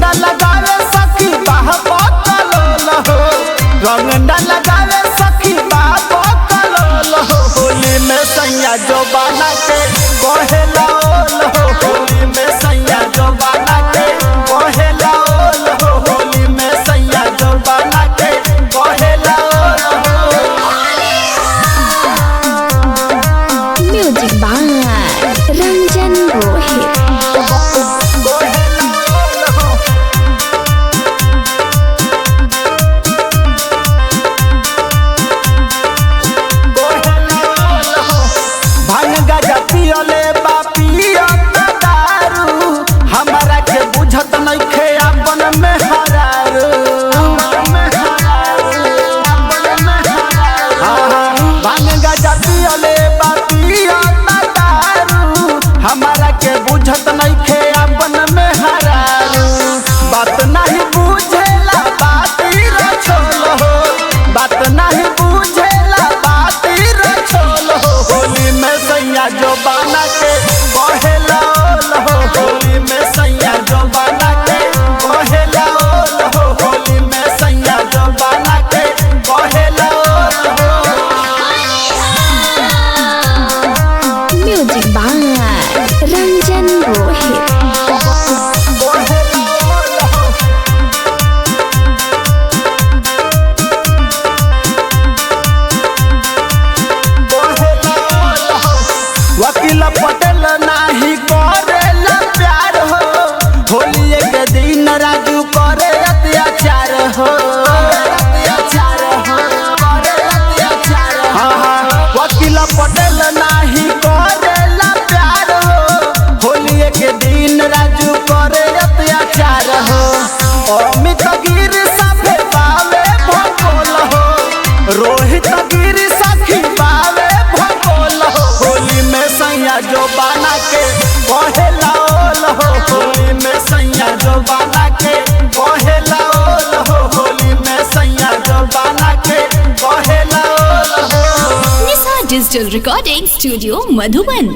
न लगावे सखी बाह बकलोल हो, रंग न लगावे सखी बाह बकलोल हो। होली में सैया जो बना के कहेला ओल हो, होली में सैया जो बना के कहेला ओल हो, होली में सैया जो बना के कहेला ओल हो। Music by Ranjan Rohit. पियले बापिया दारू हमारा के बुझत नइखे अपन में हरारू, भांग गाजा पियले बापिया दारू हमारा के बुझत नइखे अपन में हरारू। बात नहीं बुझेला बाती रछोल हो, बात नहीं बुझेला बाती रछोल हो। होली में सैया जो बना के कहेला ओल हो, होली में सैया जो बना के कहेला ओल हो, होली में सैया जो बना के कहेला ओल हो। Music by Ranjan Rohit. वकील पटेल नाही करेला प्यार हो, होली के दिन राजू करे अत्याचार हो, अत्याचार हो, करे अत्याचार हो। वकील पटेल नाही करेला प्यार हो, होली के दिन राजू करे अत्याचार हो। अमित गिर साफे पावे भोल हो, रोहित गिर सखी पावे भोल हो। होली में सैया जो बना के कहेला ओल हो, होली में सैया जो बना के कहेला ओल हो, होली में सैया जो बना के कहेला ओल हो। निशा डिजिटल रिकॉर्डिंग स्टूडियो मधुबन।